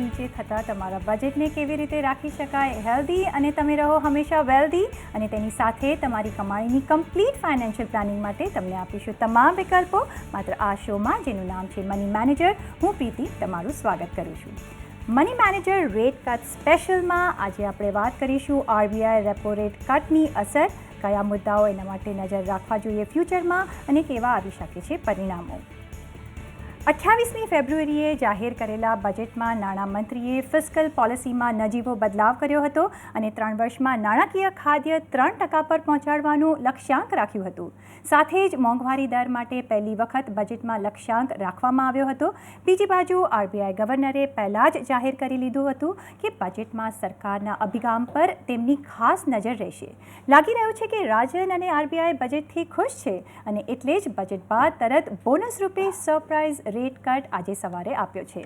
નીચે થતા તમારા બજેટને કેવી રીતે રાખી શકાય હેલ્ધી અને તમે રહો હંમેશા વેલ્ધી, અને તેની સાથે તમારી કમાણીની કમ્પ્લીટ ફાઇનાન્શિયલ પ્લાનિંગ માટે તમને આપીશું તમામ વિકલ્પો માત્ર આ શોમાં, જેનું નામ છે મની મેનેજર. હું પ્રીતિ તમારું સ્વાગત કરું છું. મની મેનેજર રેટ કટ સ્પેશિયલમાં આજે આપણે વાત કરીશું આરબીઆઈ રેપો રેટ કટની અસર, કયા મુદ્દાઓ એના માટે નજર રાખવા જોઈએ ફ્યુચરમાં અને કેવા આવી શકે છે પરિણામો. 28મી ફેબ્રુઆરીએ જાહેર કરેલા બજેટમાં નાણામંત્રીએ ફિસ્કલ પોલિસીમાં નજીવો બદલાવ કર્યો હતો અને 3 વર્ષમાં નાણાકીય ખાદ્ય 3% પર પહોંચાડવાનું લક્ષ્યાંક રાખ્યું હતું. સાથે જ મોંઘવારી દર માટે પહેલી વખત બજેટમાં લક્ષ્યાંક રાખવામાં આવ્યો હતો. બીજી બાજુ આરબીઆઈ ગવર્નરે પહેલાં જ જાહેર કરી લીધું હતું કે બજેટમાં સરકારના અભિગમ પર તેમની ખાસ નજર રહેશે. લાગી રહ્યું છે કે રાજન અને આરબીઆઈ બજેટથી ખુશ છે અને એટલે જ બજેટ બાદ તરત બોનસ રૂપે સરપ્રાઇઝ રેટ કટ આજે સવારે આપ્યો છે.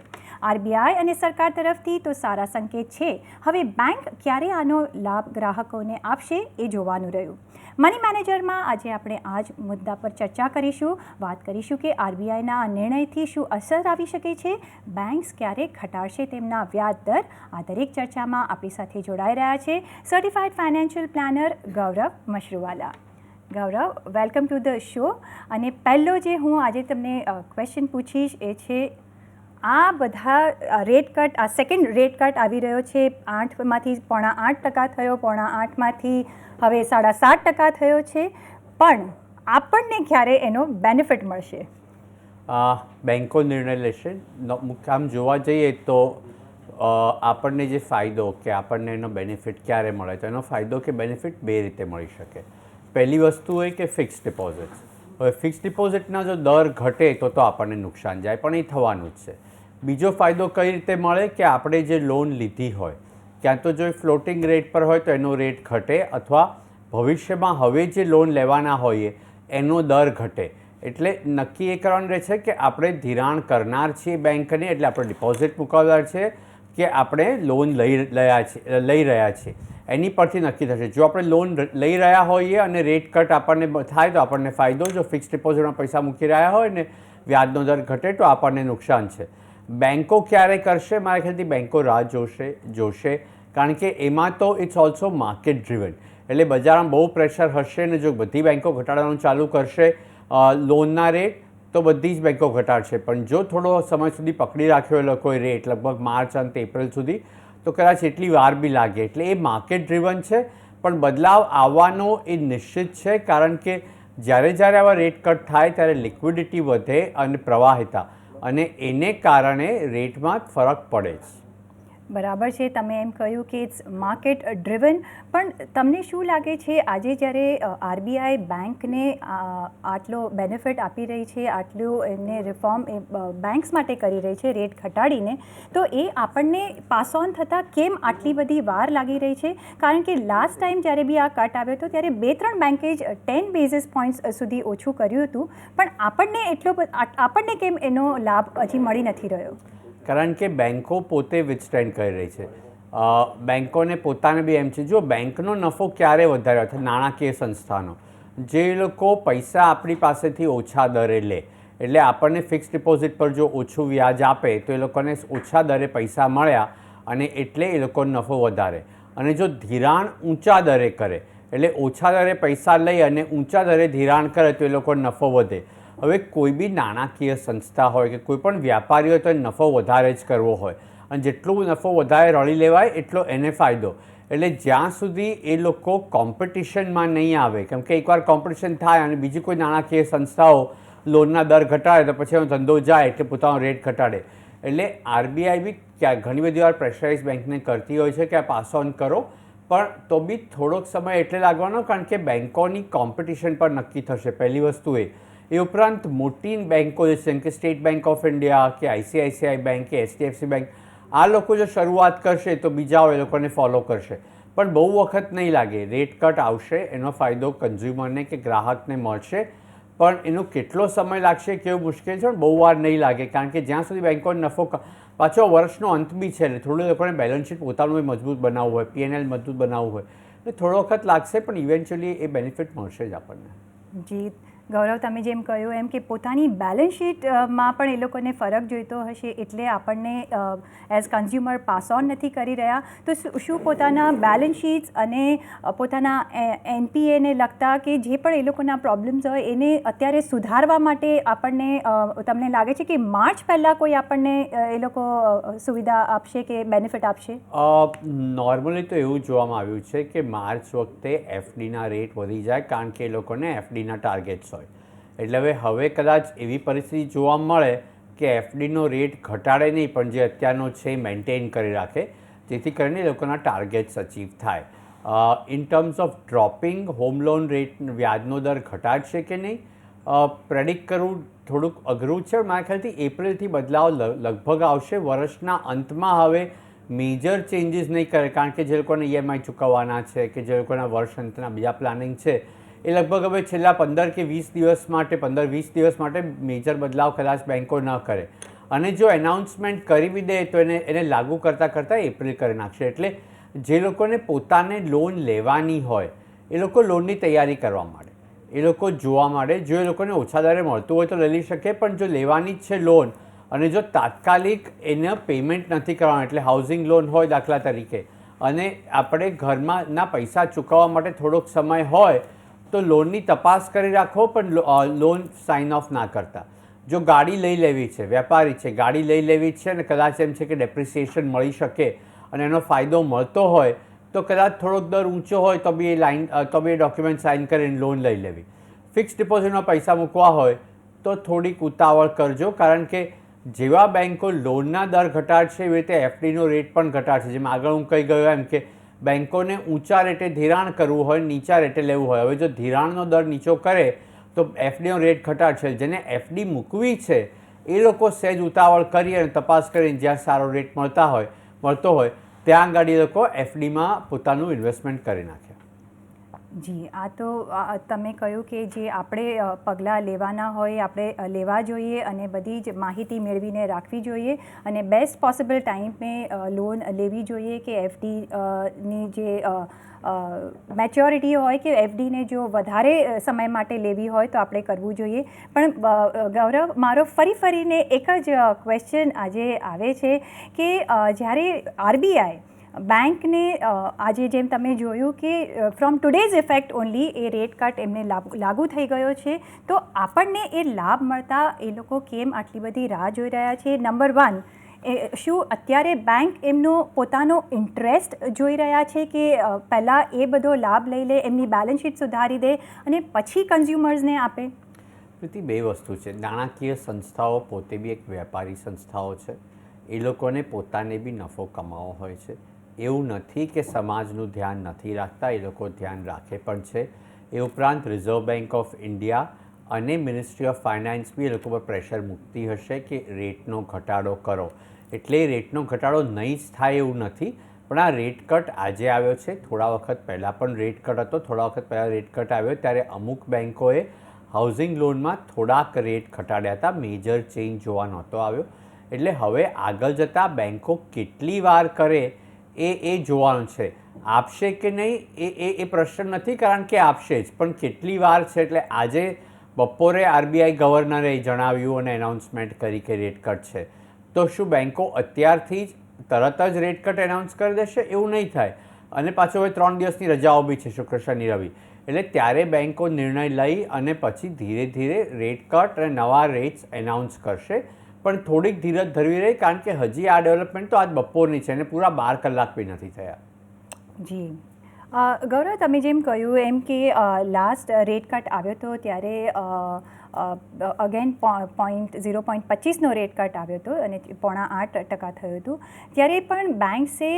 આરબીઆઈ અને સરકાર તરફથી તો સારા સંકેત છે. હવે બેંક ક્યારે આનો લાભ ગ્રાહકોને આપશે એ જોવાનું રહ્યું. મની મેનેજરમાં આજે આપણે આ જ મુદ્દા પર ચર્ચા કરીશું. વાત કરીશું કે આરબીઆઈના આ નિર્ણયથી શું અસર આવી શકે છે, બેંક્સ ક્યારે ઘટાડશે તેમના વ્યાજ દર. આ દરેક ચર્ચામાં આપણી સાથે જોડાઈ રહ્યા છે certified financial planner Gaurav Mashruwala. Gaurav, welcome to the show. અને પહેલો જે હું આજે તમને ક્વેશ્ચન પૂછીશ એ છે, આ બધા રેટ કટ, આ સેકન્ડ રેટ કટ આવી રહ્યો છે. 8માંથી 8.5% થયો, 8.5માંથી હવે 7.5% થયો છે. પણ આપણને ક્યારે એનો બેનિફિટ મળશે? બેંકો નિર્ણય લેશે. આમ જોવા જઈએ તો આપણને જે ફાયદો કે આપણને એનો બેનિફિટ ક્યારે મળે, તો એનો ફાયદો કે બેનિફિટ બે રીતે મળી શકે. પહેલી વસ્તુ હોય કે ફિક્સ ડિપોઝિટ. હવે ફિક્સ ડિપોઝિટના જો દર ઘટે તો આપણને નુકસાન જાય, પણ એ થવાનું જ છે. બીજો ફાયદો કઈ રીતે મળે કે આપણે જે લોન લીધી હોય, ક્યાં તો જો એ ફ્લોટિંગ રેટ પર હોય તો એનો રેટ ઘટે, અથવા ભવિષ્યમાં હવે જે લોન લેવાના હોઈએ એનો દર ઘટે. એટલે નક્કી એ કરવાનું રહે છે કે આપણે ધિરાણ કરનાર છીએ બેંકને, એટલે આપણે ડિપોઝિટ મૂકવનાર છે કે આપણે લોન લઈ રહ્યા છીએ, એની પરથી નક્કી થશે. જો આપણે લોન લઈ રહ્યા હોઈએ અને રેટ કટ આપણને થાય તો આપણને ફાયદો, જો ફિક્સ ડિપોઝિટમાં પૈસા મૂકી રહ્યા હોય ને વ્યાજનો દર ઘટે તો આપણને નુકસાન છે. બેન્કો ક્યારે કરશે? મારા ખ્યાલથી બેન્કો રાહ જોશે, કારણ કે એમાં તો ઇટ્સ ઓલ્સો માર્કેટ ડ્રીવન. એટલે બજારમાં બહુ પ્રેશર હશે ને જો બધી બેન્કો ઘટાડવાનું ચાલુ કરશે લોનના રેટ તો બધી જ બેન્કો ઘટાડશે. પણ જો થોડો સમય સુધી પકડી રાખ્યો એ લોકોએ રેટ, લગભગ માર્ચ અંત એપ્રિલ સુધી, તો કદાચ એટલી વાર બી લાગે. એટલે એ માર્કેટ ડ્રીવન છે, પણ બદલાવ આવવાનો એ નિશ્ચિત છે, કારણ કે જ્યારે આવા રેટ કટ થાય ત્યારે લિક્વિડિટી વધે અને પ્રવાહિતા, અને એને કારણે રેટમાં ફરક પડે છે. બરાબર છે, તમે એમ કહ્યું કે ઇટ્સ માર્કેટ ડ્રિવન. પણ તમને શું લાગે છે આજે જ્યારે આરબીઆઈ બેંકને આટલો બેનિફિટ આપી રહી છે, આટલું એમને રિફોર્મ બેંક્સ માટે કરી રહી છે રેટ ઘટાડીને, તો એ આપણને પાસ ઓન થતાં કેમ આટલી બધી વાર લાગી રહી છે? કારણ કે લાસ્ટ ટાઈમ જ્યારે બી આ કટ આવ્યો હતો ત્યારે 2-3 બેંકે જ 10 બેઝિસ પોઈન્ટ્સ સુધી ઓછું કર્યું હતું, પણ આપણને કેમ એનો લાભ હજી મળી નથી રહ્યો? કારણ કે બેન્કો પોતે વિથસ્ટેન્ડ કરી રહી છે. બેન્કોને પોતાને બી એમ છે, જો બેંકનો નફો ક્યારે વધારે થાય, નાણાકીય સંસ્થાનો, જે લોકો પૈસા આપણી પાસેથી ઓછા દરે લે, એટલે આપણને ફિક્સ ડિપોઝિટ પર જો ઓછું વ્યાજ આપે તો એ લોકોને ઓછા દરે પૈસા મળ્યા અને એટલે એ લોકોનો નફો વધારે. અને જો ધિરાણ ઊંચા દરે કરે, એટલે ઓછા દરે પૈસા લઈ અને ઊંચા દરે ધિરાણ કરે તો એ લોકોનો નફો વધે. હવે કોઈ બી નાણાકીય સંસ્થા હોય કે કોઈ પણ વ્યાપારી હોય તો નફો વધારે જ કરવો હોય, અને જેટલું નફો વધારે રળી લેવાય એટલો એને ફાયદો. એટલે જ્યાં સુધી એ લોકો કોમ્પિટિશનમાં નહીં આવે, કેમ કે એકવાર કોમ્પિટિશન થાય અને બીજી કોઈ નાણાકીય સંસ્થાઓ લોનના દર ઘટાડે તો પછી એનો ધંધો જાય એટલે પોતાનો રેટ ઘટાડે. એટલે આરબીઆઈ બી ઘણી બધી વાર પ્રેશરાઇઝ બેંકને કરતી હોય છે કે આ પાસ ઓન કરો, પણ તો બી થોડોક સમય એટલે લાગવાનો, કારણ કે બેન્કોની કોમ્પિટિશન પર નક્કી થશે. પહેલી વસ્તુ એ ઉપરાંત મોટી બેન્કો જેમ કે સ્ટેટ બેંક ઓફ ઇન્ડિયા કે આઈસીઆઈસીઆઈ બેંક કે એચડીએફસી બેંક, આ લોકો જો શરૂઆત કરશે તો બીજાઓ એ લોકોને ફોલો કરશે. પણ બહુ વખત નહીં લાગે. રેટ કટ આવશે, એનો ફાયદો કન્ઝ્યુમરને કે ગ્રાહકને મળશે, પણ એનો કેટલો સમય લાગશે કેવું મુશ્કેલ છે, પણ બહુ વાર નહીં લાગે. કારણ કે જ્યાં સુધી બેન્કોનો નફો, પાછો વર્ષનો અંત બી છે, એટલે થોડું લોકોને બેલેન્સ શીટ પોતાનું મજબૂત બનાવવું હોય, પીએનએલ મજબૂત બનાવવું હોય, એટલે થોડો વખત લાગશે, પણ ઇવેન્ચ્યુઅલી એ બેનિફિટ મળશે જ આપણને. જી ગૌરવ, તમે જેમ કહ્યું એમ કે પોતાની બેલેન્સ શીટમાં પણ એ લોકોને ફરક જોઈતો હશે, એટલે આપણને એઝ કન્ઝ્યુમર પાસ ઓન નથી કરી રહ્યા. તો શું પોતાના બેલેન્સ શીટ્સ અને પોતાના એનપીએને લગતા કે જે પણ એ લોકોના પ્રોબ્લેમ્સ હોય એને અત્યારે સુધારવા માટે આપણને તમને લાગે છે કે માર્ચ પહેલાં કોઈ આપણને એ લોકો સુવિધા આપશે કે બેનિફિટ આપશે? નોર્મલી તો એવું જોવામાં આવ્યું છે કે માર્ચ વખતે એફડીના રેટ વધી જાય, કારણ કે એ લોકોને એફડીના ટાર્ગેટ્સ હોય. એટલે હવે કદાચ એવી પરિસ્થિતિ જોવા મળે કે એફડીનો રેટ ઘટાડે નહીં, પણ જે અત્યારનો છે એ મેન્ટેન કરી રાખે, જેથી કરીને એ લોકોના ટાર્ગેટ્સ અચીવ થાય. In terms of dropping home loan rate, વ્યાજનો દર ઘટાડશે કે નહીં, પ્રેડિક્ટ કરવું થોડુંક અઘરું છે. મારા ખ્યાલથી એપ્રિલથી બદલાવ લગભગ આવશે. વર્ષના અંતમાં હવે મેજર ચેન્જીસ નહીં કરે, કારણ કે જે લોકોને ઈએમઆઈ ચૂકવવાના છે કે જે લોકોના વર્ષ અંતના બીજા પ્લાનિંગ છે, એ લગભગ હવે છેલ્લા 15 કે 20 દિવસ માટે 15-20 દિવસ માટે મેજર બદલાવ કદાચ બેન્કો ન કરે. અને જો એનાઉન્સમેન્ટ કરી બી દે તો એને લાગુ કરતાં એપ્રિલ કરી નાખશે. એટલે જે લોકોને પોતાને લોન લેવાની હોય એ લોકો લોનની તૈયારી કરવા માંડે, એ લોકો જોવા માંડે. જો એ લોકોને ઓછા દરે મળતું હોય તો લઈ શકે, પણ જો લેવાની જ છે લોન અને જો તાત્કાલિક એને પેમેન્ટ નથી કરવાનું, એટલે હાઉસિંગ લોન હોય દાખલા તરીકે, અને આપણે ઘરમાંના પૈસા ચૂકવવા માટે થોડોક સમય હોય તો લોનની તપાસ કરી રાખો, પણ લોન સાઇન ઓફ ના કરતા. જો ગાડી લઈ લેવી છે, વેપારી છે, ગાડી લઈ લેવી છે અને કદાચ એમ છે કે ડેપ્રિસિએશન મળી શકે અને એનો ફાયદો મળતો હોય તો કદાચ થોડોક દર ઊંચો હોય તો બી એ ડોક્યુમેન્ટ સાઇન કરીને લોન લઈ લેવી. ફિક્સ ડિપોઝિટમાં પૈસા મૂકવા હોય તો થોડીક ઉતાવળ કરજો, કારણ કે જેવા બેન્કો લોનના દર ઘટાડશે એવી રીતે એફડીનો રેટ પણ ઘટાડશે. જેમ આગળ હું કહી ગયો એમ કે બેન્કોને ઊંચા રેટે ધિરાણ કરવું હોય, નીચા રેટે લેવું હોય. હવે જો ધિરાણનો દર નીચો કરે તો એફડીનો રેટ ઘટાડશે. જેને એફડી મૂકવી છે એ લોકો સહેજ ઉતાવળ કરી અને તપાસ કરીને જ્યાં સારો રેટ મળતો હોય ત્યાં આગળ એ લોકો એફડીમાં પોતાનું ઇન્વેસ્ટમેન્ટ કરી નાખે. જી, આ તો તમે કહ્યું કે જે આપણે પગલાં લેવાના હોય આપણે લેવા જોઈએ અને બધી જ માહિતી મેળવીને રાખવી જોઈએ અને બેસ્ટ પોસિબલ ટાઈમે લોન લેવી જોઈએ કે એફડીની જે મેચ્યોરિટી હોય કે એફડીને જો વધારે સમય માટે લેવી હોય તો આપણે કરવું જોઈએ. પણ ગૌરવ, મારો ફરીને એક જ ક્વેશ્ચન આજે આવે છે કે જ્યારે આરબીઆઈ બેંકને આજે જેમ તમે જોયું કે from today's effect only A rate cut એમને લાગુ થઈ ગયો છે, તો આપણને એ લાભ મળતા એ લોકો કેમ આટલી બધી રાહ જોઈ રહ્યા છે? નંબર 1, શું અત્યારે બેંક એમનો પોતાનો ઇન્ટરેસ્ટ જોઈ રહ્યા છે કે પહેલાં એ બધો લાભ લઈ લે, એમની બેલેન્સ શીટ સુધારી દે અને પછી કન્ઝ્યુમર્સને આપે? પ્રીતિ, બે વસ્તુ છે. નાણાકીય સંસ્થાઓ પોતે બી એક વેપારી સંસ્થાઓ છે. એ લોકોને પોતાને બી નફો કમાવો હોય છે. એવું નથી કે સમાજનું ધ્યાન નથી રાખતા, એ લોકો ધ્યાન રાખે પણ છે. એ ઉપરાંત રિઝર્વ બેંક ઓફ ઇન્ડિયા અને મિનિસ્ટ્રી ઓફ ફાઇનાન્સ બી એ લોકો પર પ્રેશર મૂકતી હશે કે રેટનો ઘટાડો કરો. એટલે રેટનો ઘટાડો નહીં જ થાય એવું નથી, પણ આ રેટ કટ આજે આવ્યો છે. થોડા વખત પહેલાં પણ રેટ કટ હતો. થોડા વખત પહેલાં રેટ કટ આવ્યો ત્યારે અમુક બેન્કોએ હાઉસિંગ લોનમાં થોડાક રેટ ઘટાડ્યા હતા. મેજર ચેન્જ જોવા નહોતો આવ્યો. એટલે હવે આગળ જતાં બેન્કો કેટલી વાર કરે એ જોવાનું છે. આપશે કે નહીં એ પ્રશ્ન નથી, કારણ કે આપશે જ, પણ કેટલી વાર છે. એટલે આજે બપોરે આરબીઆઈ ગવર્નરે જણાવ્યું અને એનાઉન્સમેન્ટ કરી કે રેટ કટ છે, તો શું બેન્કો અત્યારથી જ તરત જ રેટ કટ એનાઉન્સ કરી દેશે? એવું નહીં થાય. અને પાછો હવે 3 દિવસની રજાઓ બી છે, શુક્ર, શનિ, રવિ. એટલે ત્યારે બેન્કો નિર્ણય લઈ અને પછી ધીરે ધીરે રેટ કટ અને નવા રેટ્સ એનાઉન્સ કરશે. પણ થોડીક ધીરજ ધરવી રહી, કારણ કે હજી આ ડેવલપમેન્ટ તો આજ બપોરની છે અને પૂરા 12 કલાક બી નથી થયા. જી ગૌરવ, તમે જેમ કહ્યું એમ કે લાસ્ટ રેટ કટ આવ્યો હતો ત્યારે અગેન 0.25નો રેટ કટ આવ્યો હતો અને 0.8% થયું હતું. ત્યારે પણ બેંક્સે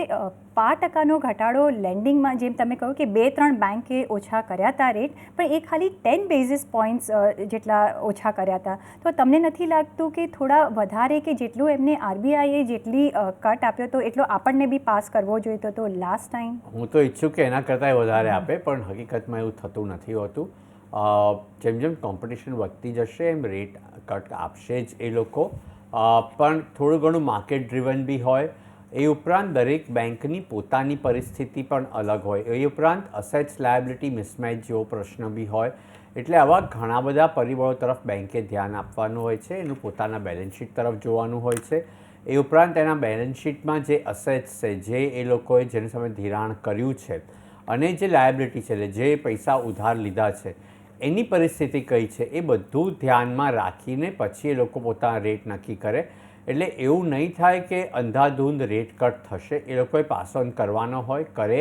5%નો ઘટાડો લેન્ડિંગમાં, જેમ તમે કહ્યું કે 2-3 બેંકે ઓછા કર્યા હતા રેટ, પણ એ ખાલી 10 બેઝિસ પોઈન્ટ્સ જેટલા ઓછા કર્યા હતા. તો તમને નથી લાગતું કે થોડા વધારે કે જેટલું એમને આરબીઆઈએ જેટલી કટ આપ્યો હતો એટલો આપણને બી પાસ કરવો જોઈતો હતો લાસ્ટ ટાઈમ? હું તો ઈચ્છું કે એના કરતાંય વધારે આપે, પણ હકીકતમાં એવું થતું નથી હોતું. જેમ જેમ કોમ્પિટિશન વધતી જશે એમ રેટ કટ આપશે જ એ લોકો, પણ થોડું ઘણું માર્કેટ ડ્રિવન બી હોય. એ ઉપરાંત દરેક બેંકની પોતાની પરિસ્થિતિ પણ અલગ હોય. એ ઉપરાંત અસેટ્સ લાયબિલિટી મિસમેચ જેવો પ્રશ્ન બી હોય. એટલે આવા ઘણા બધા પરિબળો તરફ બેંકે ધ્યાન આપવાનું હોય છે. એનું પોતાના બેલેન્સ શીટ તરફ જોવાનું હોય છે. એ ઉપરાંત એના બેલેન્સ શીટમાં જે અસેટ્સ છે, જે એ લોકોએ જેની સામે ધિરાણ કર્યું છે, અને જે લાયબિલિટી છે, એટલે જે પૈસા ઉધાર લીધા છે, એની પરિસ્થિતિ કઈ છે, એ બધું ધ્યાનમાં રાખીને પછી એ લોકો પોતાના રેટ નક્કી કરે. એટલે એવું નહીં થાય કે અંધાધૂંધ રેટ કટ થશે. એ લોકોએ પાસ ઓન કરવાનો હોય, કરે.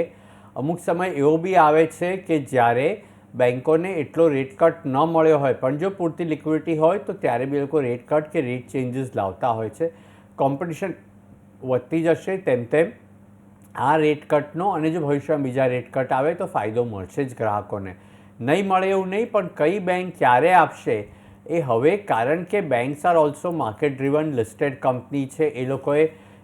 અમુક સમય એવો બી આવે છે કે જ્યારે બેન્કોને એટલો રેટ કટ ન મળ્યો હોય, પણ જો પૂરતી લિક્વિડિટી હોય તો ત્યારે બી એ લોકો રેટ કટ કે રેટ ચેન્જીસ લાવતા હોય છે. કોમ્પિટિશન વધતી જશે તેમ તેમ આ રેટ કટનો, અને જો ભવિષ્યમાં બીજા રેટ કટ આવે તો ફાયદો મળશે જ ગ્રાહકોને. નહીં મળે એવું નહીં, પણ કઈ બેંક ક્યારે આપશે એ હવે, કારણ કે banks are also market driven listed company છે.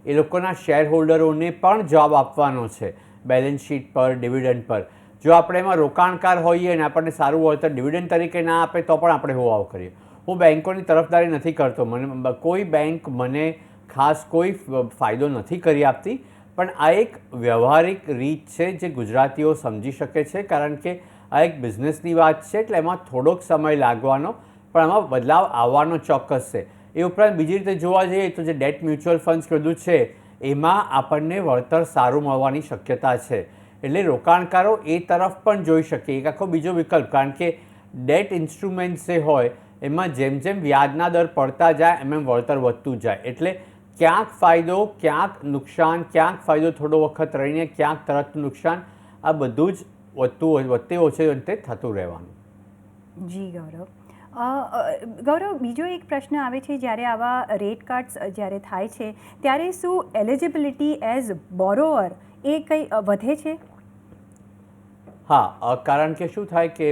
એ લોકોના શેર હોલ્ડરોને પણ જવાબ આપવાનો છે બેલેન્સ શીટ પર, ડિવિડન્ડ પર. જો આપણે એમાં રોકાણકાર હોઈએ અને આપણને સારું વળતર ડિવિડન્ડ તરીકે ના આપે તો પણ આપણે હોવાવ કરીએ. હું બેંકોની તરફદારી નથી કરતો, કોઈ બેંક મને ખાસ કોઈ ફાયદો નથી કરી આપતી, પણ આ એક વ્યવહારિક રીત છે જે ગુજરાતીઓ સમજી શકે છે, કારણ કે આ એક બિઝનેસની વાત છે. એટલે એમાં થોડોક સમય લાગવાનો, પણ આમાં બદલાવ આવવાનો ચોક્કસ છે. એ ઉપરાંત બીજી રીતે જોવા જઈએ તો જે ડેટ મ્યુચ્યુઅલ ફંડ્સ બધું છે, એમાં આપણને વળતર સારું મળવાની શક્યતા છે. એટલે રોકાણકારો એ તરફ પણ જોઈ શકે, એક આખો બીજો વિકલ્પ. કારણ કે ડેટ ઇન્સ્ટ્રુમેન્ટ્સ જે હોય એમાં જેમ જેમ વ્યાજના દર પડતા જાય એમ વળતર વધતું જાય. એટલે ક્યાંક ફાયદો, ક્યાંક નુકસાન, ક્યાંક ફાયદો થોડો વખત રહીને ક્યાંક તરત નુકસાન, આ બધું જ વધતે ઓછે અંતે થતું રહેવાનું. જી ગૌરવ. ગૌરવ, બીજો એક પ્રશ્ન આવે છે, જ્યારે આવા રેટ કાર્ડ્સ જ્યારે થાય છે ત્યારે શું એલિજિબિલિટી એઝ બોરોઅર એ કંઈ વધે છે? હા, કારણ કે શું થાય કે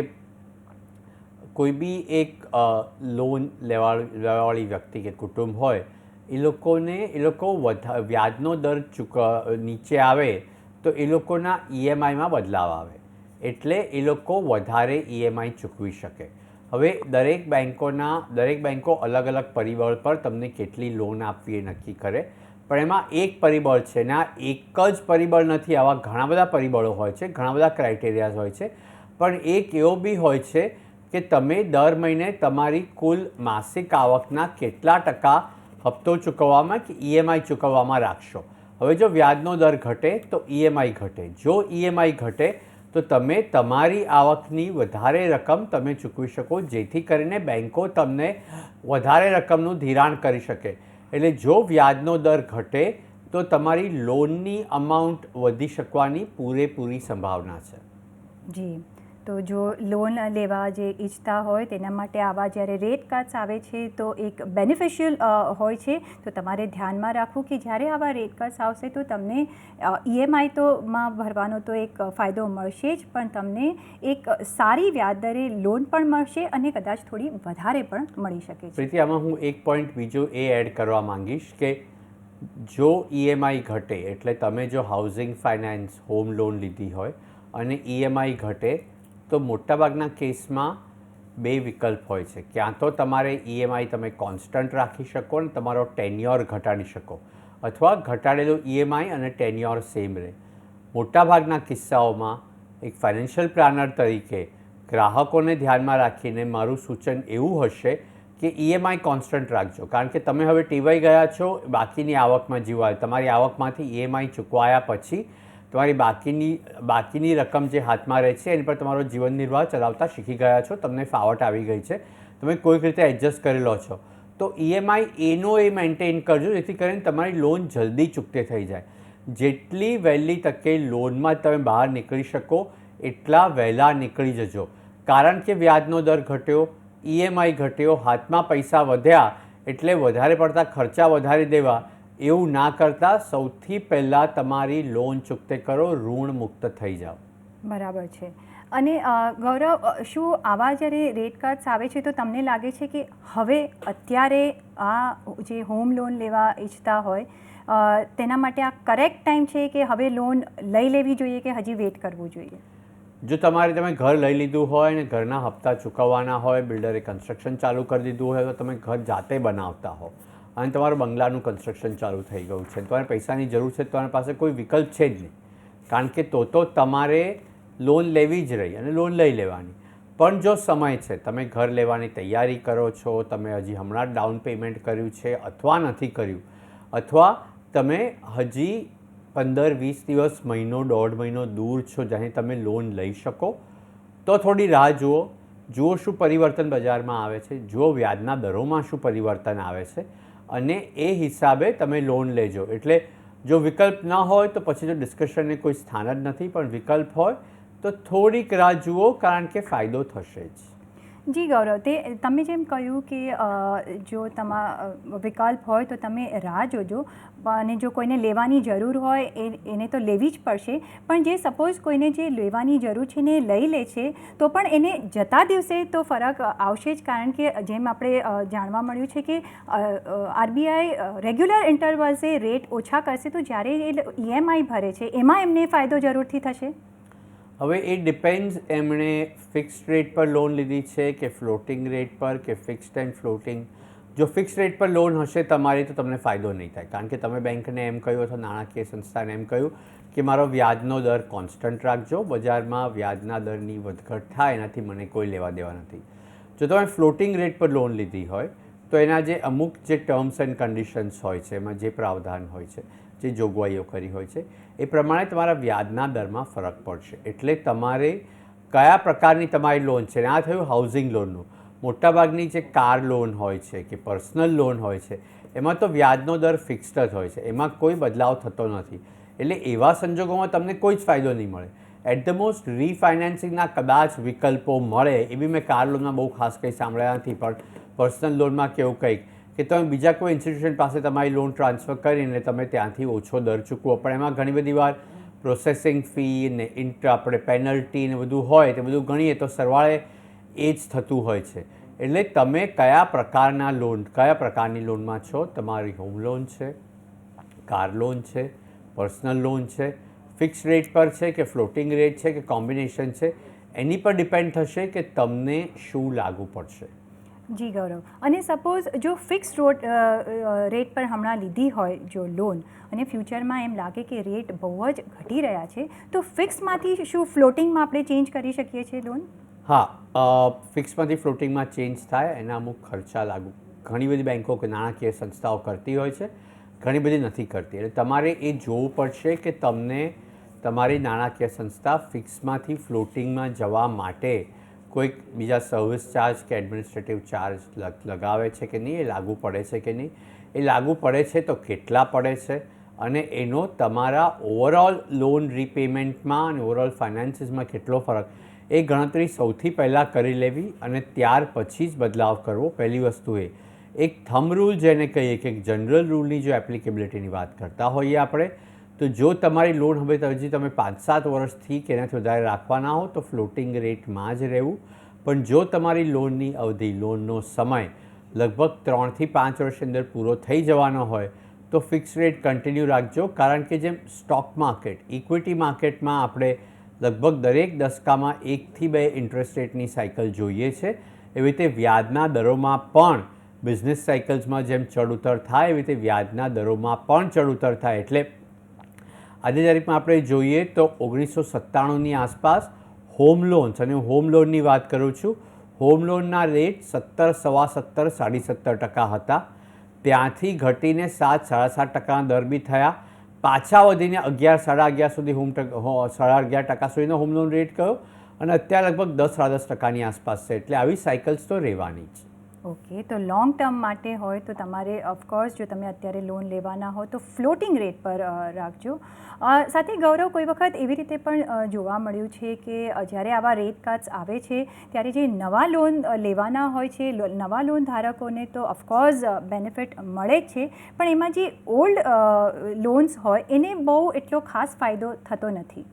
કોઈ બી એક લોન લેવાવાળી વ્યક્તિ કે કુટુંબ હોય, એ લોકો વ્યાજનો દર નીચે આવે તો એ લોકોના ઈએમઆઈમાં બદલાવ આવે, એટલે એ લોકો વધારે ઈએમઆઈ ચૂકવી શકે. હવે દરેક બેંકો અલગ અલગ પરિબળ પર તમને કેટલી લોન આપવી એ નક્કી કરે, પણ એમાં એક પરિબળ છે ને, આ એક જ પરિબળ નથી, આવા ઘણા બધા પરિબળો હોય છે, ઘણા બધા ક્રાઇટેરિયાઝ હોય છે. પણ એક એવો બી હોય છે કે તમે દર મહિને તમારી કુલ માસિક આવકના કેટલા ટકા હપ્તો ચૂકવવામાં કે ઈએમઆઈ ચૂકવવામાં રાખશો. હવે જો વ્યાજનો દર ઘટે તો ઈએમઆઈ ઘટે. જો ઈએમઆઈ ઘટે તો તમે તમારી આવકની વધારે રકમ તમે ચૂકવી શકો, જેથી કરીને બેન્કો તમને વધારે રકમનું ધિરાણ કરી શકે. એટલે જો વ્યાજનો દર ઘટે તો તમારી લોનની અમાઉન્ટ વધી શકવાની પૂરેપૂરી સંભાવના છે. જી, તો જો લોન લેવા જે ઈચ્છતા હોય તેના માટે આવા જ્યારે રેટ કાર્ડ્સ આવે છે તો એક બેનિફિશિયલ હોય છે. તો તમારે ધ્યાનમાં રાખવું કે જ્યારે આવા રેટ કાર્ડ્સ આવશે તો તમને ઈએમઆઈ તો માં ભરવાનો તો એક ફાયદો મળશે જ, પણ તમને એક સારી વ્યાજ દરે લોન પણ મળશે અને કદાચ થોડી વધારે પણ મળી શકે છે. પ્રીતિ, આમાં હું એક પોઈન્ટ બીજો એ એડ કરવા માંગીશ કે જો ઈએમઆઈ ઘટે, એટલે તમે જો હાઉસિંગ ફાઇનાન્સ હોમ લોન લીધી હોય અને ઈએમઆઈ ઘટે તો મોટાભાગના કેસમાં બે વિકલ્પ હોય છે. ક્યાં તો તમારે ઈએમઆઈ તમે કોન્સ્ટન્ટ રાખી શકો અને તમારો ટેન્યોર ઘટાડી શકો, અથવા ઘટાડેલો ઈએમઆઈ અને ટેન્યોર સેમ રહે. મોટાભાગના કિસ્સાઓમાં એક ફાઇનાન્શિયલ પ્લાનર તરીકે ગ્રાહકોને ધ્યાનમાં રાખીને મારું સૂચન એવું હશે કે ઈએમઆઈ કોન્સ્ટન્ટ રાખજો, કારણ કે તમે હવે ટેવાઈ ગયા છો બાકીની આવકમાં જીવવા. તમારી આવકમાંથી ઈએમઆઈ ચૂકવાયા પછી તમારી બાકીની રકમ જે હાથમાં રહે છે એની પર તમારો જીવન નિર્વાહ ચલાવતા શીખી ગયા છો, તમને ફાવટ આવી ગઈ છે, તમે કોઈક રીતે એડજસ્ટ કરી લો છો. તો ઈએમઆઈ એનો એ મેન્ટેન કરજો, જેથી કરીને તમારી લોન જલ્દી ચૂકતે થઈ જાય. જેટલી વહેલી તકે લોનમાં તમે બહાર નીકળી શકો એટલા વહેલા નીકળી જજો, કારણ કે વ્યાજનો દર ઘટ્યો, ઈએમઆઈ ઘટ્યો, હાથમાં પૈસા વધ્યા એટલે વધારે પડતા ખર્ચા વધારી દેવા, એવું ના કરતાં સૌથી પહેલાં તમારી લોન ચૂકતે કરો, ઋણ મુક્ત થઈ જાઓ. બરાબર છે. અને ગૌરવ, શું આવા જ્યારે રેટ કાર્ડ્સ આવે છે તો તમને લાગે છે કે હવે અત્યારે આ જે હોમ લોન લેવા ઈચ્છતા હોય તેના માટે આ કરેક્ટ ટાઈમ છે કે હવે લોન લઈ લેવી જોઈએ કે હજી વેઇટ કરવું જોઈએ? જો તમે ઘર લઈ લીધું હોય અને ઘરના હપ્તા ચૂકવવાના હોય, બિલ્ડરે કન્સ્ટ્રક્શન ચાલુ કરી દીધું હોય, તો તમે ઘર જાતે બનાવતા હો અને તમારું બંગલાનું કન્સ્ટ્રક્શન ચાલુ થઈ ગયું છે, તમારે પૈસાની જરૂર છે, તમારી પાસે કોઈ વિકલ્પ છે જ નહીં, કારણ કે તો તમારે લોન લેવી જ રહી અને લોન લઈ લેવાની. પણ જો સમય છે, તમે ઘર લેવાની તૈયારી કરો છો, તમે હજી હમણાં જ ડાઉન પેમેન્ટ કર્યું છે અથવા નથી કર્યું, અથવા તમે હજી 15-20 દિવસ, મહિનો, 1.5 મહિનો દૂર છો જ્યાંથી તમે લોન લઈ શકો, તો થોડી રાહ જુઓ શું પરિવર્તન બજારમાં આવે છે, જુઓ વ્યાજના દરોમાં શું પરિવર્તન આવે છે, અને એ હિસાબે તમે લોન લેજો. એટલે જો વિકલ્પ ન હોય તો પછી તો ડિસ્કશનને કોઈ સ્થાન જ નથી, પણ વિકલ્પ હોય તો થોડીક રાહ જુઓ, કારણ કે ફાયદો થશે જ. જી ગૌરવ, તમે જેમ કહ્યું કે જો વિકલ્પ હોય તો તમે રાહ જોજો, અને જો કોઈને લેવાની જરૂર હોય એને તો લેવી જ પડશે. પણ જે સપોઝ કોઈને જે લેવાની જરૂર છે ને લઈ લે છે, તો પણ એને જતા દિવસે તો ફરક આવશે જ, કારણ કે જેમ આપણે જાણવા મળ્યું છે કે આરબીઆઈ રેગ્યુલર ઇન્ટરવલ્સે રેટ ઓછા કરશે, તો જ્યારે એ EMI ભરે છે એમાં એમને ફાયદો જરૂરથી થશે. હવે એ ડિપેન્ડ્સ, એમણે ફિક્સ્ડ રેટ પર લોન લીધી છે કે ફ્લોટિંગ રેટ પર કે ફિક્સ્ડ એન્ડ ફ્લોટિંગ. જો ફિક્સ્ડ રેટ પર લોન હશે તમારી તો તમને ફાયદો નહીં થાય, કારણ કે તમે બેંકને એમ કહ્યું અથવા નાણાકીય સંસ્થાને એમ કહ્યું કે મારો વ્યાજનો દર કોન્સ્ટન્ટ રાખજો, બજારમાં વ્યાજના દરની વધઘટ થાય એનાથી મને કોઈ લેવા દેવા નથી. જો તમે ફ્લોટિંગ રેટ પર લોન લીધી હોય તો એના જે અમુક જે ટર્મ્સ એન્ડ કન્ડિશન્સ હોય છે, એમાં જે પ્રાવધાન હોય છે, જે જોગવાઈઓ કરી હોય છે, એ પ્રમાણે તમારા વ્યાજના દરમાં ફરક પડશે. એટલે તમારે કયા પ્રકારની તમારી લોન છે, આ થયું હાઉસિંગ લોનનું. મોટાભાગની જે કાર લોન હોય છે કે પર્સનલ લોન હોય છે, એમાં તો વ્યાજનો દર ફિક્સ્ડ જ હોય છે, એમાં કોઈ બદલાવ થતો નથી. એટલે એવા સંજોગોમાં તમને કોઈ જ ફાયદો નહીં મળે. એટ ધ મોસ્ટ રીફાઇનાન્સિંગના કદાચ વિકલ્પો મળે, એ બી મેં કાર લોનમાં બહુ ખાસ કંઈ સાંભળ્યા નથી, પણ પર્સનલ લોનમાં કેવું કંઈક કે તમે બીજા કોઈ ઇન્સ્ટિટ્યુશન પાસે તમારી લોન ટ્રાન્સફર કરીને તમે ત્યાંથી ઓછો દર ચૂકવો, પણ એમાં ઘણી બધી વાર પ્રોસેસિંગ ફી ને આપણે પેનલ્ટી ને બધું હોય, તે બધું ગણીએ તો સરવાળે એ જ થતું હોય છે. એટલે તમે કયા પ્રકારની લોનમાં છો, તમારી હોમ લોન છે, કાર લોન છે, પર્સનલ લોન છે, ફિક્સ રેટ પર છે કે ફ્લોટિંગ રેટ છે કે કોમ્બિનેશન છે, એની પર ડિપેન્ડ થશે કે તમને શું લાગુ પડશે. જી ગૌરવ, અને સપોઝ જો ફિક્સ રેટ પર હમણાં લીધી હોય જો લોન, અને ફ્યુચરમાં એમ લાગે કે રેટ બહુ જ ઘટી રહ્યા છે, તો ફિક્સમાંથી શું ફ્લોટિંગમાં આપણે ચેન્જ કરી શકીએ છીએ લોન? હા, ફિક્સમાંથી ફ્લોટિંગમાં ચેન્જ થાય, એના અમુક ખર્ચા લાગુ ઘણી બધી બેન્કો કે નાણાકીય સંસ્થાઓ કરતી હોય છે, ઘણી બધી નથી કરતી. એટલે તમારે એ જોવું પડશે કે તમને તમારી નાણાકીય સંસ્થા ફિક્સમાંથી ફ્લોટિંગમાં જવા માટે કોઈક બીજા સર્વિસ ચાર્જ કે એડમિનિસ્ટ્રેટિવ ચાર્જ લગાવે છે કે નહીં, એ લાગુ પડે છે કે નહીં, એ લાગુ પડે છે તો કેટલા પડે છે, અને એનો તમારા ઓવરઓલ લોન રીપેમેન્ટમાં અને ઓવરઓલ ફાઇનાન્સીસમાં કેટલો ફરક, એ ગણતરી સૌથી પહેલાં કરી લેવી અને ત્યાર પછી જ બદલાવ કરવો. પહેલી વસ્તુ એ એક થંબ રૂલ જેને કહીએ કે જનરલ રૂલની જો એપ્લિકેબિલિટીની વાત કરતા હોઈએ આપણે, તો જો તમારી લોન હવે હજી તમે 5-7 વર્ષથી કે એનાથી વધારે રાખવાના હો તો ફ્લોટિંગ રેટમાં જ રહેવું. પણ જો તમારી લોનની અવધિ, લોનનો સમય લગભગ 3 થી 5 વર્ષની અંદર પૂરો થઈ જવાનો હોય તો ફિક્સ રેટ કન્ટિન્યુ રાખજો, કારણ કે જેમ સ્ટોક માર્કેટ, ઇક્વિટી માર્કેટમાં આપણે લગભગ દરેક દસકામાં 1 થી 2 ઇન્ટરેસ્ટ રેટની સાયકલ જોઈએ છે, એવી રીતે વ્યાજના દરોમાં પણ બિઝનેસ સાયકલ્સમાં જેમ ચડ ઉતર થાય એવી રીતે વ્યાજના દરોમાં પણ ચડ ઉતર થાય. એટલે આજે તારીખમાં આપણે જોઈએ તો 1997ની આસપાસ હોમ લોન્સ, અને હું હોમ લોનની વાત કરું છું, હોમ લોનના રેટ 17, 17.25, 17.5% હતા. ત્યાંથી ઘટીને 7-7.5% દર બી થયા, પાછા વધીને 11-11.5% સુધી 11.5% સુધીનો હોમ લોન રેટ ગયો, અને અત્યારે લગભગ 10-10%ની આસપાસ છે. એટલે આવી સાયકલ્સ તો રહેવાની જ. ઓકે, તો લોંગ ટર્મ માટે હોય તો તમારે ઓફકોર્સ જો તમે અત્યારે લોન લેવાના હોય તો ફ્લોટિંગ રેટ પર રાખજો. સાથે ગૌરવ, કોઈ વખત એવી રીતે પણ જોવા મળ્યું છે કે જ્યારે આવા રેટ કટ્સ આવે છે ત્યારે જે નવા લોન લેવાના હોય છે, નવા લોન ધારકોને તો ઓફકોર્સ બેનિફિટ મળે જ છે, પણ એમાં જે ઓલ્ડ લોન્સ હોય એને બહુ એટલો ખાસ ફાયદો થતો નથી.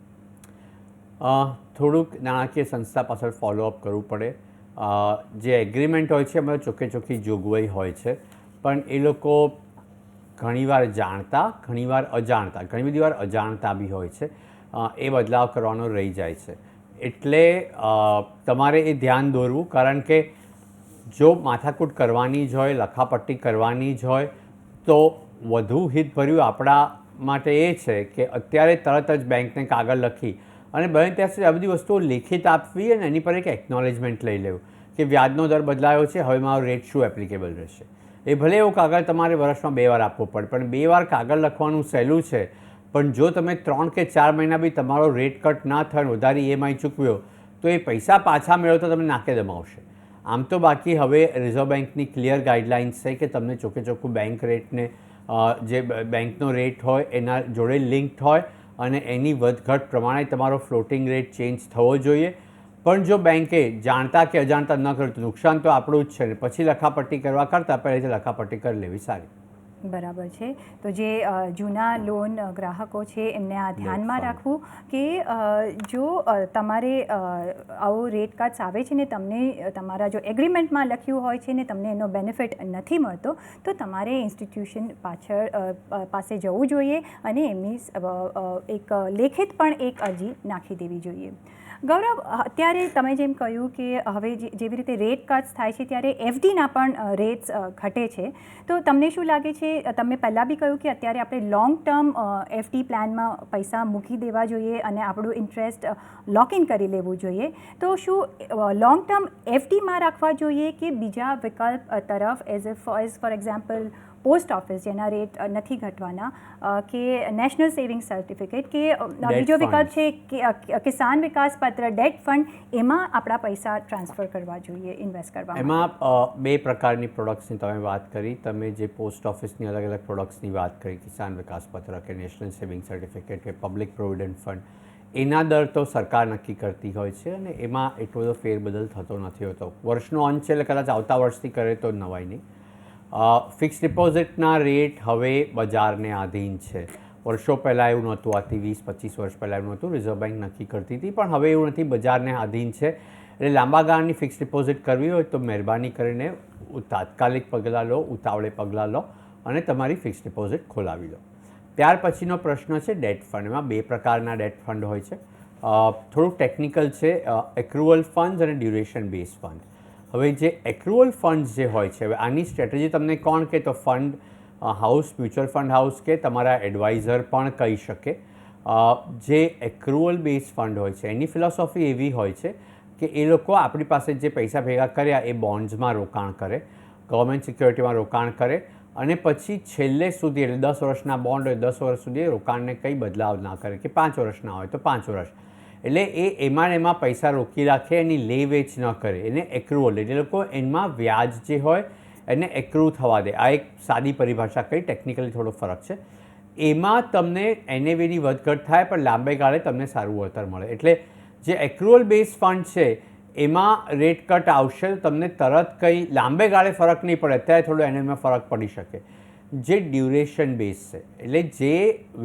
થોડુંક નાણાકીય સંસ્થા પાછળ ફોલોઅપ કરવું પડે. જે એગ્રીમેન્ટ હોય છે એમાં ચોખ્ખી જોગવાઈ હોય છે, પણ એ લોકો ઘણીવાર જાણતા, ઘણીવાર અજાણતા, ઘણી બધી વાર અજાણતા બી હોય છે, એ બદલાવ કરવાનો રહી જાય છે. એટલે તમારે એ ધ્યાન દોરવું, કારણ કે જો માથાકૂટ કરવાની જ હોય, લખાપટ્ટી કરવાની જ હોય તો વધુ હિતભર્યું આપણા માટે એ છે કે અત્યારે તરત જ બેંકને કાગળ લખી અને બને ત્યાં સુધી આ બધી વસ્તુઓ લેખિત આપવી અને એની પર એક એકનોલેજમેન્ટ લઈ લેવું કે વ્યાજનો દર બદલાયો છે, હવે મારો રેટ શું એપ્લિકેબલ રહેશે. એ ભલે એવો કાગળ તમારે વર્ષમાં 2 વાર આપવો પડે, પણ 2 વાર કાગળ લખવાનું સહેલું છે. પણ જો તમે 3 કે 4 મહિના બી તમારો રેટ કટ ના થાય, વધારે EMI ચૂકવ્યો, તો એ પૈસા પાછા મેળવતો તમને નાકે દબાવશે. આમ તો બાકી હવે રિઝર્વ બેંકની ક્લિયર ગાઈડલાઇન્સ છે કે તમને ચોખ્ખે ચોખ્ખું બેંક રેટને જે બેંકનો રેટ હોય એના જોડે લિંક્ડ હોય અને એની વધઘટ પ્રમાણે તમારો ફ્લોટિંગ રેટ ચેન્જ થવો જોઈએ. પણ જો બેંકે જાણતા કે અજાણતા ન કર્યું તો નુકસાન તો આપણું જ છે ને પછી લખાપટ્ટી કરવા કરતાં પહેલેથી લખાપટ્ટી કરી લેવી સારી. બરાબર છે. તો જે જૂના લોન ગ્રાહકો છે એમને આ ધ્યાનમાં રાખવું કે જો તમારે આવો રેટ કાર્ડ્સ આવે છે ને તમને તમારા જો એગ્રીમેન્ટમાં લખ્યું હોય છે ને તમને એનો બેનિફિટ નથી મળતો તો તમારે ઇન્સ્ટિટ્યુશન પાસે જવું જોઈએ અને એમની એક લેખિત પણ એક અરજી નાખી દેવી જોઈએ. ગૌરવ, અત્યારે તમે જેમ કહ્યું કે હવે જેવી રીતે રેટ કટ્સ થાય છે ત્યારે એફડીના પણ રેટ્સ ઘટે છે, તો તમને શું લાગે છે, તમે પહેલાં બી કહ્યું કે અત્યારે આપણે લોંગ ટર્મ એફડી પ્લાનમાં પૈસા મૂકી દેવા જોઈએ અને આપણું ઇન્ટરેસ્ટ લોક ઇન કરી લેવું જોઈએ, તો શું લોંગ ટર્મ એફડીમાં રાખવા જોઈએ કે બીજા વિકલ્પ તરફ as for example post office જેના રેટ નથી ઘટવાના કે નેશનલ સેવિંગ સર્ટિફિકેટ કે બીજો વિકલ્પ છે કે કિસાન વિકાસ પત્ર, ડેટ ફંડ, એમાં આપણા પૈસા ટ્રાન્સફર કરવા જોઈએ, ઇન્વેસ્ટ કરવા? એમાં 2 પ્રકારની પ્રોડક્ટ્સની તમે વાત કરી. તમે જે પોસ્ટ ઓફિસની અલગ અલગ પ્રોડક્ટ્સની વાત કરી, કિસાન વિકાસ પત્ર કે નેશનલ સેવિંગ સર્ટિફિકેટ કે પબ્લિક પ્રોવિડન્ટ ફંડ, એના દર તો સરકાર નક્કી કરતી હોય છે અને એમાં એટલો બધો ફેરબદલ થતો નથી હોતો. વર્ષનો અંત છે એટલે કદાચ આવતા વર્ષથી કરે તો નવાઈ નહીં. ફિક્સ ડિપોઝિટના રેટ હવે બજારને આધીન છે. વર્ષો પહેલાં એવું નહોતું, આથી 20-25 વર્ષ પહેલાં એવું નહોતું, રિઝર્વ બેંક નક્કી કરતી હતી, પણ હવે એવું નથી, બજારને આધીન છે. એટલે લાંબા ગાળાની ફિક્સ ડિપોઝિટ કરવી હોય તો મહેરબાની કરીને તાત્કાલિક પગલાં લો, ઉતાવળે પગલાં લો અને તમારી ફિક્સ ડિપોઝિટ ખોલાવી લો. ત્યાર પછીનો પ્રશ્ન છે ડેટ ફંડ. એમાં 2 પ્રકારના ડેટ ફંડ હોય છે. થોડુંક ટેકનિકલ છે, એક્રુઅલ ફંડ્સ અને ડ્યુરેશન બેઝ ફંડ. હવે જે એક્રુઅલ ફંડ્સ જે હોય છે, હવે આની સ્ટ્રેટેજી તમને કોણ કે તો fund house, mutual fund house કે તમારા એડવાઇઝર પણ કહી શકે. જે એક્રુઅલ બેઝ ફંડ હોય છે એની ફિલોસોફી એવી હોય છે કે એ લોકો આપણી પાસે જે પૈસા ભેગા કર્યા એ બોન્ડ્સમાં રોકાણ કરે, ગવર્મેન્ટ સિક્યોરિટીમાં રોકાણ કરે અને પછી છેલ્લે સુધી, એટલે 10 વર્ષના બોન્ડ હોય 10 વર્ષ સુધી રોકાણને કંઈ બદલાવ ના કરે કે 5 વર્ષના હોય તો 5 વર્ષ. એટલે એ એમાં પૈસા રોકી રાખે, એની લે વેચ ન કરે, એને એક્રુઅલ, એટલે લોકો એમાં વ્યાજ જે હોય એને એક્રુ થવા દે. આ એક સાદી પરિભાષા કરી, ટેકનિકલી થોડો ફરક છે. એમાં તમને એનએવીની વધઘટ થાય પણ લાંબે ગાળે તમને સારું વળતર મળે. એટલે જે એક્રુઅલ બેઝ ફંડ છે એમાં રેટ કટ આવશે તો તમને તરત કંઈ લાંબે ગાળે ફરક નહીં પડે, અત્યારે થોડો એમાં ફરક પડી શકે. જે ડ્યુરેશન બેઝ છે એટલે જે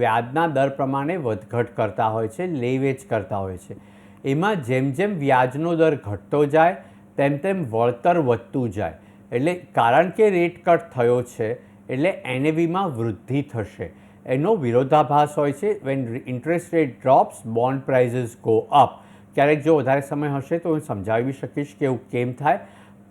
વ્યાજના દર પ્રમાણે વધઘટ કરતા હોય છે, લે વેચ કરતા હોય છે, એમાં જેમ જેમ વ્યાજનો દર ઘટતો જાય તેમ તેમ વળતર વધતું જાય. એટલે કારણ કે રેટ કટ થયો છે એટલે એનએવીમાં વૃદ્ધિ થશે. એનો વિરોધાભાસ હોય છે. When interest rate drops, bond prices go up. ક્યારેક જો વધારે સમય હશે તો હું સમજાવી શકીશ કે એવું કેમ થાય,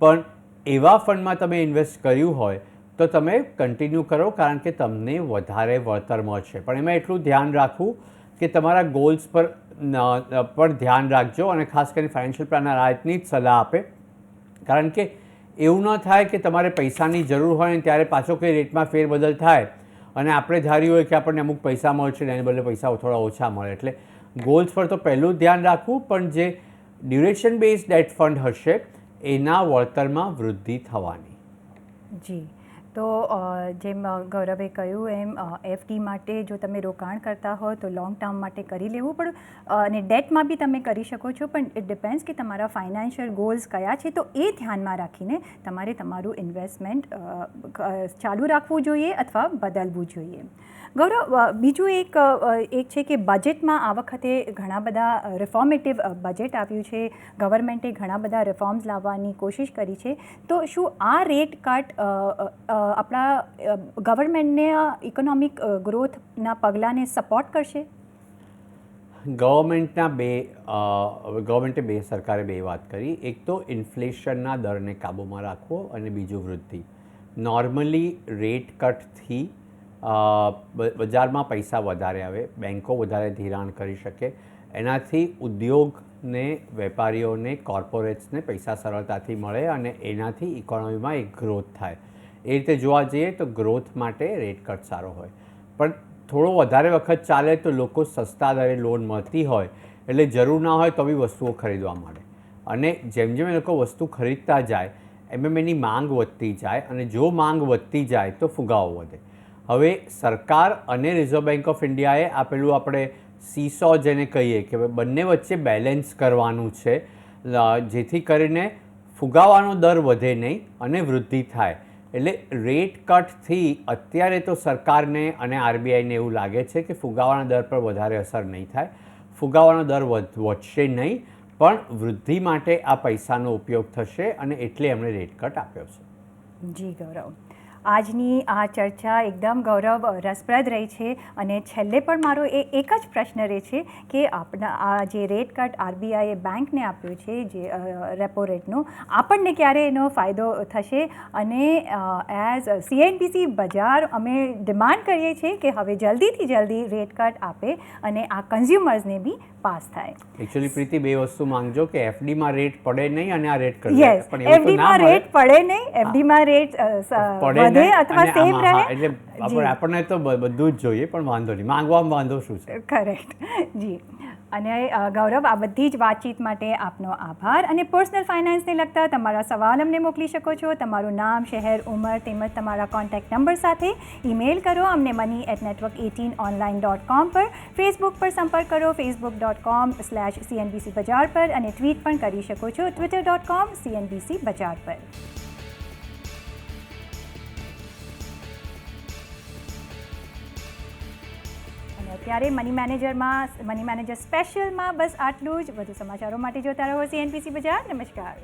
પણ એવા ફંડમાં તમે ઇન્વેસ્ટ કર્યું હોય તો તમે કન્ટિન્યુ કરો કારણ કે તમને વધારે વળતર મળશે. પણ એમાં એટલું ધ્યાન રાખવું કે તમારા ગોલ્સ પર ધ્યાન રાખજો અને ખાસ કરીને ફાઇનાન્શિયલ પ્લાનર આ રીતની જ સલાહ આપે. કારણ કે એવું ન થાય કે તમારે પૈસાની જરૂર હોય ને ત્યારે પાછો કંઈ રેટમાં ફેરબદલ થાય અને આપણે ધાર્યું હોય કે આપણને અમુક પૈસા મળશે ને એને બદલે પૈસા થોડા ઓછા મળે. એટલે ગોલ્સ પર તો પહેલું ધ્યાન રાખવું, પણ જે ડ્યુરેશન બેઝ ડેટ ફંડ હશે એના વળતરમાં વૃદ્ધિ થવાની. જી, તો જેમ ગૌરવે કહ્યું એમ એફડી માટે જો તમે રોકાણ કરતા હો તો લોંગ ટર્મ માટે કરી લેવું, પણ અને ડેટમાં બી તમે કરી શકો છો, પણ ઇટ ડિપેન્ડ્સ કે તમારા ફાઇનાન્શિયલ ગોલ્સ કયા છે, તો એ ધ્યાનમાં રાખીને તમારે તમારું ઇન્વેસ્ટમેન્ટ ચાલુ રાખવું જોઈએ અથવા બદલવું જોઈએ. ગૌરવ, બીજું એક છે કે બજેટમાં આ વખતે ઘણા બધા રિફોર્મેટિવ બજેટ આવ્યું છે, ગવર્મેન્ટે ઘણા બધા રિફોર્મ્સ લાવવાની કોશિશ કરી છે, તો શું આ રેટ કટ આપણા ગવર્મેન્ટને ઇકોનોમિક ગ્રોથના પગલાંને સપોર્ટ કરશે? સરકારે બે વાત કરી. એક તો ઇન્ફ્લેશનના દરને કાબૂમાં રાખવો અને બીજું વૃદ્ધિ. નોર્મલી રેટ કટથી બજારમાં પૈસા વધારે આવે, બેન્કો વધારે ધિરાણ કરી શકે, એનાથી ઉદ્યોગને, વેપારીઓને, કોર્પોરેટ્સને પૈસા સરળતાથી મળે અને એનાથી ઇકોનોમીમાં એક ગ્રોથ થાય. એ રીતે જોવા જઈએ તો ગ્રોથ માટે રેટ કટ સારો હોય, પણ થોડો વધારે વખત ચાલે તો લોકો સસ્તા દરે લોન મળતી હોય એટલે જરૂર ના હોય તો બી વસ્તુઓ ખરીદવા માંડે, અને જેમ જેમ એ લોકો વસ્તુ ખરીદતા જાય એમ એની માંગ વધતી જાય, અને જો માંગ વધતી જાય તો ફુગાવો વધે. હવે સરકાર અને રિઝર્વ બેન્ક ઓફ ઇન્ડિયાએ આપેલું આપણે સીસો જેને કહીએ કે બંને વચ્ચે બેલેન્સ કરવાનું છે, જેથી કરીને ફુગાવાનો દર વધે નહીં અને વૃદ્ધિ થાય. એટલે રેટ કટથી અત્યારે તો સરકારને અને આરબીઆઈને એવું લાગે છે કે ફુગાવાના દર પર વધારે અસર નહીં થાય, ફુગાવાનો દર વધશે નહીં, પણ વૃદ્ધિ માટે આ પૈસાનો ઉપયોગ થશે, અને એટલે એમણે રેટ કટ આપ્યો છે. જી ગૌરવ, આજની આ ચર્ચા એકદમ ગૌરવ રસપ્રદ રહી છે, અને છેલ્લે પણ મારો એક જ પ્રશ્ન રહે છે કે આપણા આ જે રેટ કટ આરબીઆઈએ બેંકને આપ્યો છે, જે રેપો રેટનો, આપણને ક્યારે એનો ફાયદો થશે? અને એઝ સીએનબીસી બજાર અમે ડિમાન્ડ કરીએ છીએ કે હવે જલ્દીથી જલ્દી રેટ કટ આપે અને આ કન્ઝ્યુમર્સને બી પાસ થાય. એકચ્યુઅલી પ્રીતિ બે વસ્તુ માંગજો કે એફડીમાં રેટ પડે નહીં અને આ રેટ કરે. યસ, એફડીમાં રેટ પડે નહીં, એફડીમાં રેટ વધે અથવા સેમ રહે. એટલે આપણને તો બધું જ જોઈએ, પણ વાંધો નહીં, માંગવામાં વાંધો શું છે. કરેક્ટ, જી. અને ગૌરવ, આ બધી જ વાતચીત માટે આપનો આભાર. અને પર્સનલ ફાઇનાન્સને લગતા તમારા સવાલ અમને મોકલી શકો છો તમારું નામ, શહેર, ઉંમર તેમજ તમારા કોન્ટેક્ટ નંબર સાથે. ઈમેલ કરો અમને money@network18online.com પર. ફેસબુક પર સંપર્ક કરો facebook.com/CNBC બજાર પર, અને ટ્વીટ પણ કરી શકો છો twitter.com/CNBC બજાર પર. અત્યારે મની મેનેજર સ્પેશિયલમાં બસ આટલું જ. વધુ સમાચારો માટે જોતા રહો CNBC બજાર. નમસ્કાર.